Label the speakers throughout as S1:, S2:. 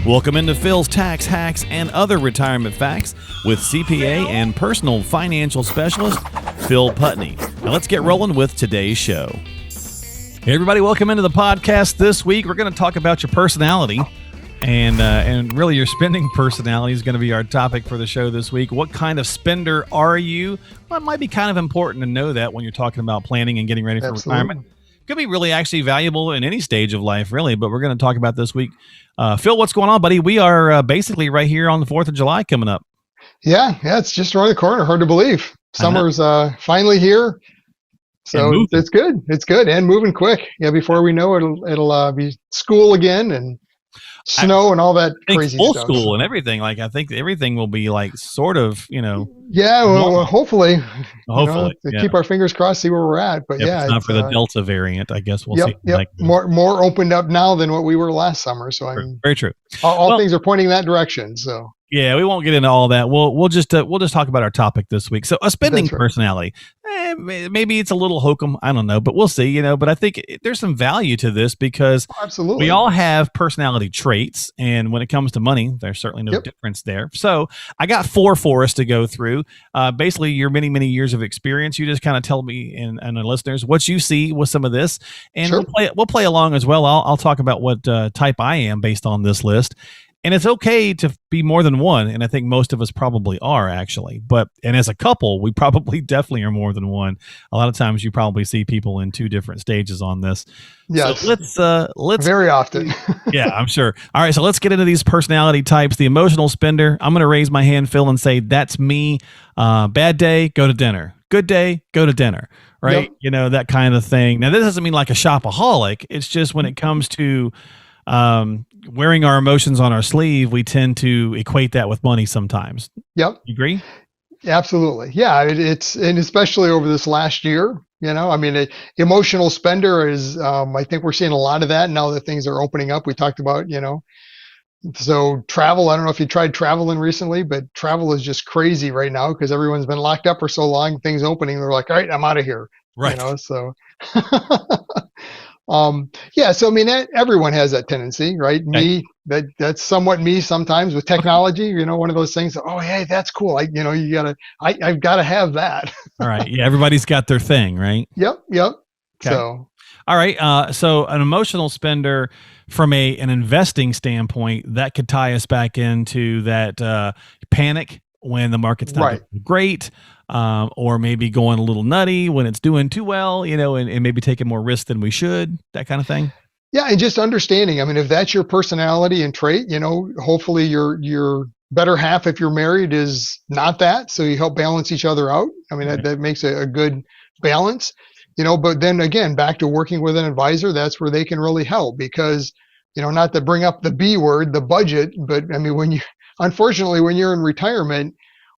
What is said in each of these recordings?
S1: Welcome into Phil's Tax Hacks and Other Retirement Facts with CPA and personal financial specialist Phil Putney. Now let's get rolling with today's show. Hey everybody, welcome into the podcast. This week we're going to talk about your personality, and really your spending personality is going to be our topic for the show this week. What kind of spender are you? Well, it might be kind of important to know that when you're talking about planning and getting ready for retirement. Could be really actually valuable in any stage of life, really, but we're going to talk about this week. Phil, what's going on, buddy? We are basically right here on the 4th of July coming up.
S2: Yeah, it's just around the corner. Hard to believe. Summer's finally here. So it's good. It's good and moving quick. Yeah, before we know it, it'll be school again and snow and all that crazy
S1: full
S2: stuff.
S1: School and everything. Like I think everything will be like sort of,
S2: Yeah, well, hopefully.
S1: Hopefully,
S2: keep our fingers crossed, see where we're at. But
S1: if it's not for the Delta variant, I guess we'll see.
S2: Yep. More opened up now than what we were last summer. So
S1: very true.
S2: All things are pointing that direction. So.
S1: Yeah, we won't get into all that. We'll just talk about our topic this week. So a spending personality. Maybe it's a little hokum. I don't know, but we'll see. But I think there's some value to this because
S2: absolutely
S1: we all have personality traits, and when it comes to money, there's certainly no difference there. So I got 4 for us to go through. Basically, your many years of experience. You just kind of tell me and the listeners what you see with some of this, and we'll play along as well. I'll talk about what type I am based on this list. And it's okay to be more than one, and I think most of us probably are actually. And as a couple, we probably definitely are more than one. A lot of times, you probably see people in 2 different stages on this.
S2: Yes.
S1: So let's
S2: very often.
S1: Yeah, I'm sure. All right, so let's get into these personality types. The emotional spender. I'm going to raise my hand, Phil, and say that's me. Bad day, go to dinner. Good day, go to dinner. Right?
S2: Yep.
S1: That kind of thing. Now, this doesn't mean like a shopaholic. It's just when it comes to wearing our emotions on our sleeve, we tend to equate that with money sometimes.
S2: Yep.
S1: You agree?
S2: Absolutely. Yeah. And especially over this last year, emotional spender is, I think we're seeing a lot of that now that things are opening up. We talked about, so travel, I don't know if you tried traveling recently, but travel is just crazy right now because everyone's been locked up for so long, things opening. They're like, all right, I'm out of here.
S1: Right.
S2: So so everyone has that tendency, right?
S1: Okay.
S2: That's somewhat me sometimes with technology, one of those things. Oh, hey, that's cool. I've got to have that.
S1: All right. Yeah. Everybody's got their thing, right?
S2: Yep.
S1: Okay.
S2: So,
S1: all right. So an emotional spender from an investing standpoint, that could tie us back into that panic when the market's not doing great. Or maybe going a little nutty when it's doing too well, and maybe taking more risk than we should, that kind of thing.
S2: Yeah. And just understanding, if that's your personality and trait, hopefully your better half, if you're married, is not that. So you help balance each other out. That makes a good balance, but then again, back to working with an advisor, that's where they can really help because, not to bring up the B word, the budget, but unfortunately, when you're in retirement,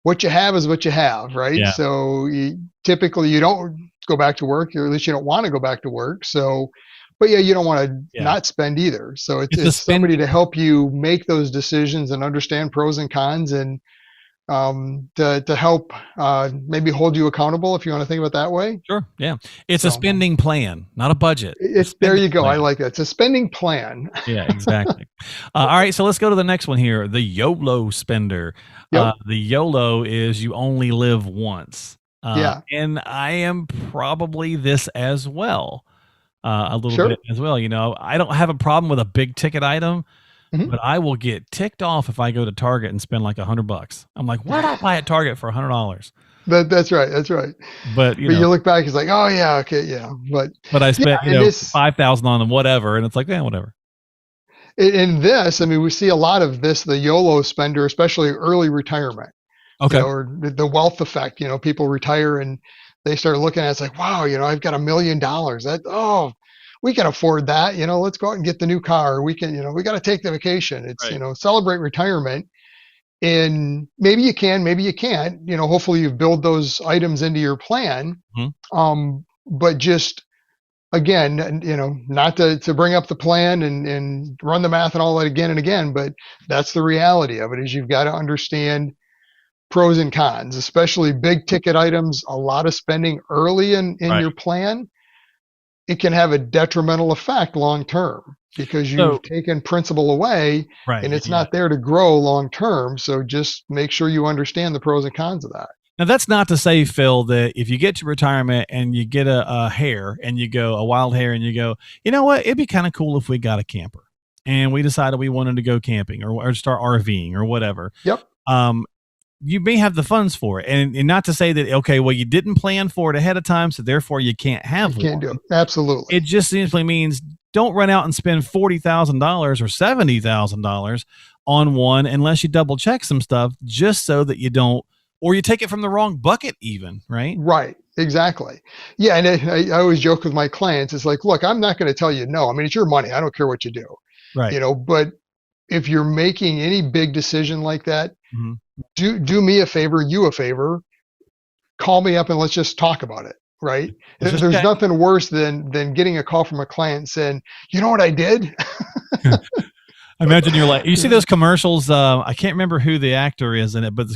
S2: what you have is what you have, right?
S1: Yeah.
S2: So typically you don't go back to work, or at least you don't want to go back to work. So, but you don't want to not spend either. So it's somebody to help you make those decisions and understand pros and cons, and to help maybe hold you accountable if you want to think of it that way.
S1: Sure. Yeah. It's a spending plan, not a budget.
S2: There you go. Plan. I like that. It's a spending plan.
S1: Yeah, exactly. All right. So let's go to the next one here. The YOLO spender.
S2: Yep.
S1: The YOLO is you only live once. And I am probably this as well. A little bit as well. I don't have a problem with a big ticket item. Mm-hmm. But I will get ticked off if I go to Target and spend like $100. I'm like, why did I buy at Target for $100?
S2: That's right.
S1: But
S2: you look back, it's like, oh yeah, okay, yeah. But
S1: I spent $5,000 on whatever, and it's like, whatever.
S2: In this, we see a lot of this, the YOLO spender, especially early retirement.
S1: Okay.
S2: Or the wealth effect. People retire and they start looking at it, it's like, wow, I've got $1 million. We can afford that, let's go out and get the new car. We can, we got to take the vacation. It's, celebrate retirement. And maybe you can, maybe you can't, hopefully you build those items into your plan. Mm-hmm. But just, again, not to bring up the plan and run the math and all that again and again, but that's the reality of it is you've got to understand pros and cons, especially big ticket items, a lot of spending early in your plan. It can have a detrimental effect long term. because you've
S1: So,
S2: taken principal away
S1: right.
S2: and it's
S1: Yeah.
S2: not there to grow long term. So just make sure you understand the pros and cons of that.
S1: Now, that's not to say, Phil, that if you get to retirement and you get a hare and you go, a wild hare, and you go, you know what, it'd be kind of cool if we got a camper and we decided we wanted to go camping or start RVing or whatever.
S2: Yep.
S1: Um, you may have the funds for it. And not to say that, okay, well, you didn't plan for it ahead of time, so therefore you can't
S2: You
S1: have
S2: can't do
S1: one.
S2: it. Absolutely.
S1: It just simply means don't run out and spend $40,000 or $70,000 on one unless you double check some stuff just so that you don't, or you take it from the wrong bucket even, right?
S2: Right. Exactly. Yeah. And I always joke with my clients. It's like, look, I'm not going to tell you no. I mean, it's your money. I don't care what you do,
S1: Right.
S2: but if you're making any big decision like that,
S1: Mm-hmm.
S2: do me a favor, you a favor, call me up and let's just talk about it. Right.
S1: Let's just
S2: There's
S1: check.
S2: nothing worse than getting a call from a client saying, you know what I did?
S1: I imagine you're like, you see those commercials. I can't remember who the actor is in it, but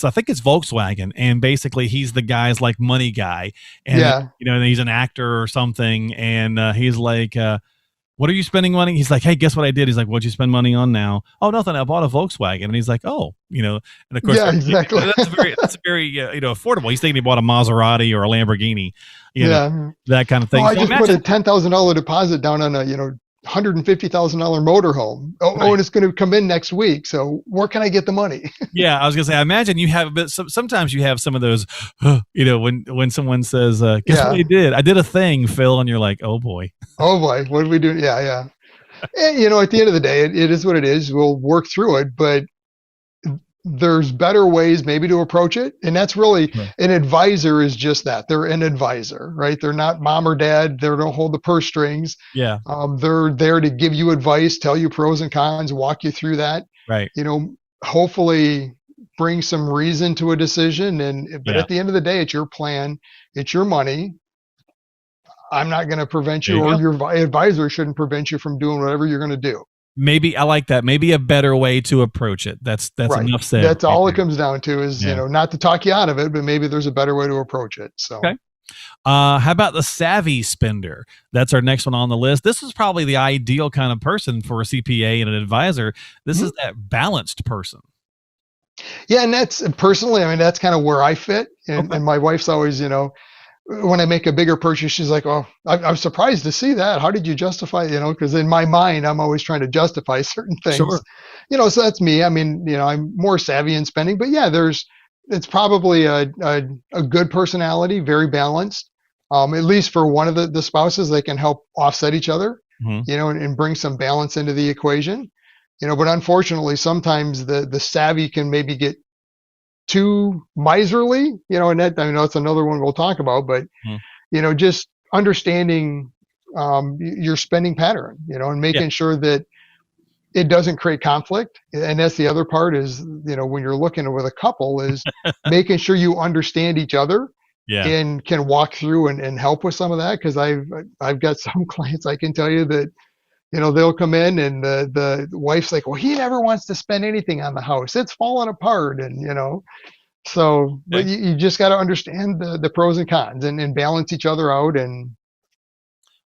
S1: I think it's Volkswagen, and basically he's the guy's like money guy, and
S2: Yeah.
S1: he's an actor or something, and he's like, what are you spending money? He's like, hey, guess what I did? He's like, what'd you spend money on now? Oh, nothing. I bought a Volkswagen, and he's like, oh, and of course,
S2: Yeah, exactly.
S1: that's very affordable. He's thinking he bought a Maserati or a Lamborghini,
S2: Yeah.
S1: that kind of
S2: Oh,
S1: thing.
S2: I
S1: So
S2: just put a
S1: imagine,
S2: $10,000 deposit down on a, $150,000 motorhome. Oh,
S1: right.
S2: and it's going to come in next week. So where can I get the money?
S1: Yeah, I was gonna say. I imagine you have, but sometimes you have some of those. When someone says, "Guess what I
S2: Yeah.
S1: did? I did a thing, Phil," and you're like, "Oh boy."
S2: Oh boy, what do we do? Yeah, yeah. And at the end of the day, it is what it is. We'll work through it, but there's better ways maybe to approach it. And that's really
S1: Right.
S2: an advisor is just that. They're an advisor, right? They're not mom or dad. They don't hold the purse strings.
S1: Yeah.
S2: They're there to give you advice, tell you pros and cons, walk you through that.
S1: Right.
S2: Hopefully bring some reason to a decision. But
S1: Yeah.
S2: at the end of the day, it's your plan, it's your money. I'm not going to prevent
S1: There
S2: you,
S1: you
S2: or
S1: go.
S2: your advisor shouldn't prevent you from doing whatever you're going to do.
S1: Maybe I like that. Maybe a better way to approach it. That's
S2: Right.
S1: enough said.
S2: That's
S1: right
S2: all it
S1: there.
S2: comes down to is,
S1: Yeah.
S2: not to talk you out of it, but maybe there's a better way to approach it. So,
S1: Okay. How about the savvy spender? That's our next one on the list. This is probably the ideal kind of person for a CPA and an advisor. This
S2: mhm.
S1: is that balanced person.
S2: Yeah. And that's personally, I mean, that's kind of where I fit. And,
S1: Okay.
S2: and my wife's always, when I make a bigger purchase, she's like, "Oh, I'm surprised to see that. How did you justify?" Because in my mind, I'm always trying to justify certain things.
S1: Sure.
S2: So that's me. I mean, I'm more savvy in spending, but yeah, it's probably a good personality, very balanced. At least for one of the spouses, they can help offset each other,
S1: Mhm.
S2: and bring some balance into the equation. But unfortunately, sometimes the savvy can maybe get too miserly, and that, I mean, that's another one we'll talk about, but,
S1: Mhm.
S2: just understanding your spending pattern, and
S1: Yeah.
S2: making sure that it doesn't create conflict. And that's the other part is, when you're looking with a couple is making sure you understand each other
S1: Yeah.
S2: and can walk through and help with some of that. Cause I've got some clients, I can tell you that, they'll come in and the wife's like, well, he never wants to spend anything on the house. It's falling apart. And, so, but
S1: Okay.
S2: you just got to understand the pros and cons and balance each other out and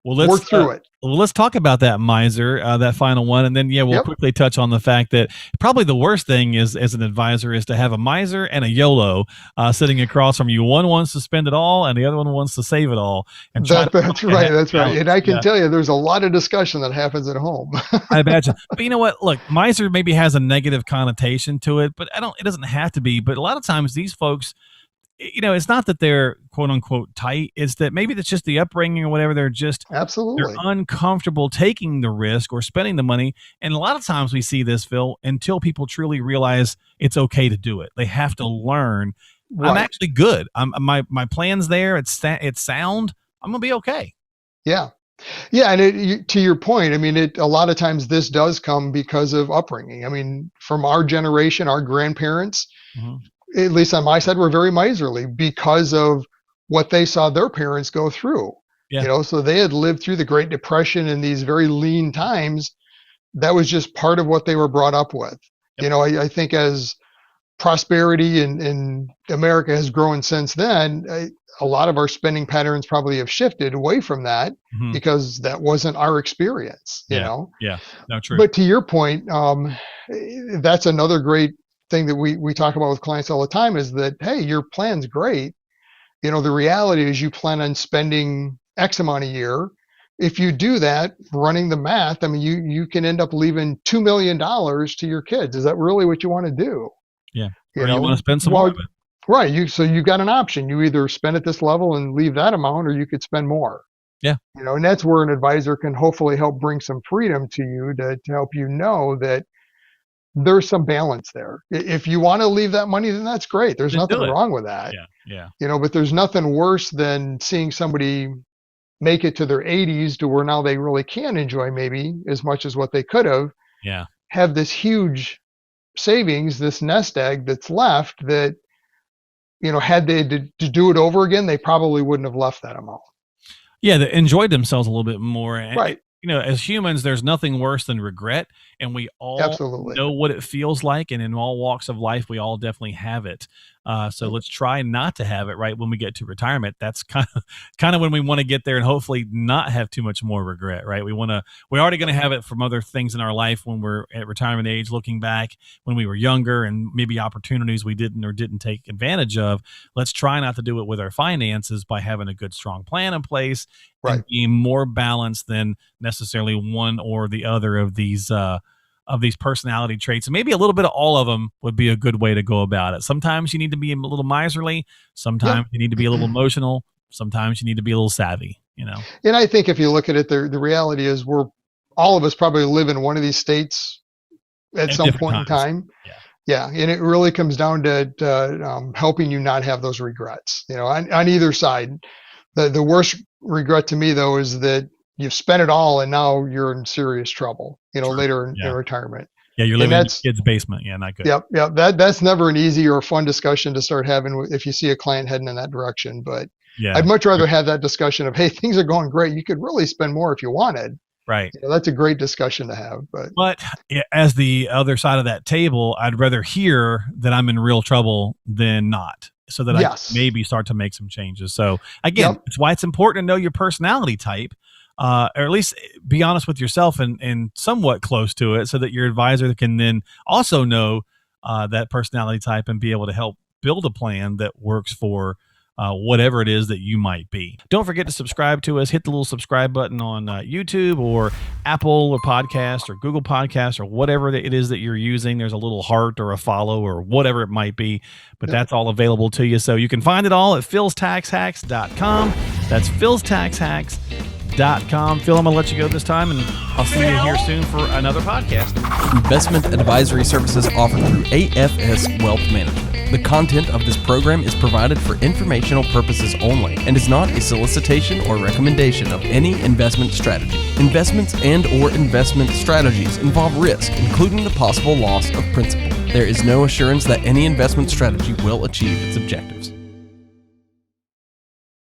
S1: Well,
S2: work through it.
S1: let's talk about that miser, that final one, and then we'll
S2: Yep.
S1: quickly touch on the fact that probably the worst thing is as an advisor is to have a miser and a YOLO sitting across from you. One wants to spend it all, and the other one wants to save it all, and try to
S2: That's
S1: find a
S2: right.
S1: happy
S2: That's right. And
S1: balance.
S2: I can
S1: Yeah.
S2: tell you there's a lot of discussion that happens at home.
S1: I imagine. But you know what? Look, miser maybe has a negative connotation to it, but it doesn't have to be. But a lot of times these folks, it's not that they're quote unquote tight. It's that maybe that's just the upbringing or whatever. They're
S2: Absolutely.
S1: uncomfortable taking the risk or spending the money. And a lot of times we see this, Phil, until people truly realize it's okay to do it. They have to learn. I'm
S2: Right.
S1: actually good. My plan's there. It's sound. I'm gonna be okay.
S2: Yeah. Yeah. And to your point, I mean, a lot of times this does come because of upbringing. I mean, from our generation, our grandparents,
S1: Mhm.
S2: at least on my side, were very miserly because of what they saw their parents go through.
S1: Yeah.
S2: So they had lived through the Great Depression and these very lean times. That was just part of what they were brought up with.
S1: Yep.
S2: I think as prosperity in America has grown since then, a lot of our spending patterns probably have shifted away from that
S1: Mhm.
S2: because that wasn't our experience, you
S1: Yeah.
S2: know.
S1: Yeah. No, true.
S2: But to your point, that's another great thing that we talk about with clients all the time is that, hey, your plan's great. You know, the reality is you plan on spending X amount a year. If you do that, running the math, I mean, you can end up leaving $2 million to your kids. Is that really what you want to do?
S1: Yeah.
S2: You
S1: Or you want to
S2: know,
S1: spend some more
S2: well,
S1: of it.
S2: right. So you've got an option. You either spend at this level and leave that amount, or you could spend more.
S1: Yeah.
S2: You know, and that's where an advisor can hopefully help bring some freedom to you to help you know that there's some balance there. If you want to leave that money, then that's great. There's
S1: Then
S2: nothing
S1: do it.
S2: wrong with that.
S1: Yeah. Yeah.
S2: You know, but there's nothing worse than seeing somebody make it to their 80s to where now they really can enjoy maybe as much as what they could
S1: Yeah.
S2: have this huge savings, this nest egg that's left that, you know, had they to do it over again, they probably wouldn't have left that amount.
S1: Yeah, they enjoyed themselves a little bit more.
S2: Right.
S1: You know, as humans, there's nothing worse than regret, and we all
S2: Absolutely.
S1: know what it feels like, and in all walks of life, we all definitely have it. So let's try not to have it right when we get to retirement. That's kind of when we want to get there and hopefully not have too much more regret, right? We're already going to have it from other things in our life when we're at retirement age, looking back when we were younger and maybe opportunities we didn't take advantage of. Let's try not to do it with our finances by having a good, strong plan in place
S2: Right.
S1: and being more balanced than necessarily one or the other of these personality traits. And maybe a little bit of all of them would be a good way to go about it. Sometimes you need to be a little miserly. Sometimes you need to be a little emotional. Sometimes you need to be a little savvy, you know?
S2: And I think if you look at it, the reality is we're all of us probably live in one of these states at some
S1: different
S2: point in
S1: times.
S2: time.
S1: Yeah.
S2: Yeah. And it really comes down to helping you not have those regrets, you know, on either side. The worst regret to me, though, is that you've spent it all and now you're in serious trouble, you know,
S1: True.
S2: later in
S1: Yeah.
S2: retirement.
S1: Yeah, you're
S2: And
S1: living in
S2: that's,
S1: your kid's basement. Yeah, not good.
S2: yep, yep. That's never an easy or fun discussion to start having if you see a client heading in that direction. But
S1: Yeah.
S2: I'd much rather have that discussion of, hey, things are going great. You could really spend more if you wanted.
S1: Right.
S2: You know, that's a great discussion to have.
S1: But as the other side of that table, I'd rather hear that I'm in real trouble than not, so that
S2: Yes.
S1: I maybe start to make some changes. So again,
S2: Yep.
S1: it's why it's important to know your personality type, or at least be honest with yourself and somewhat close to it, so that your advisor can then also know that personality type and be able to help build a plan that works for whatever it is that you might be. Don't forget to subscribe to us. Hit the little subscribe button on YouTube or Apple or Podcast or Google Podcast or whatever it is that you're using. There's a little heart or a follow or whatever it might be, but that's all available to you. So you can find it all at philstaxhacks.com. That's philstaxhacks.com. Phil, I'm going to let you go this time, and I'll see you here soon for another podcast.
S3: Investment advisory services offered through AFS Wealth Management. The content of this program is provided for informational purposes only and is not a solicitation or recommendation of any investment strategy. Investments and or investment strategies involve risk, including the possible loss of principal. There is no assurance that any investment strategy will achieve its objectives.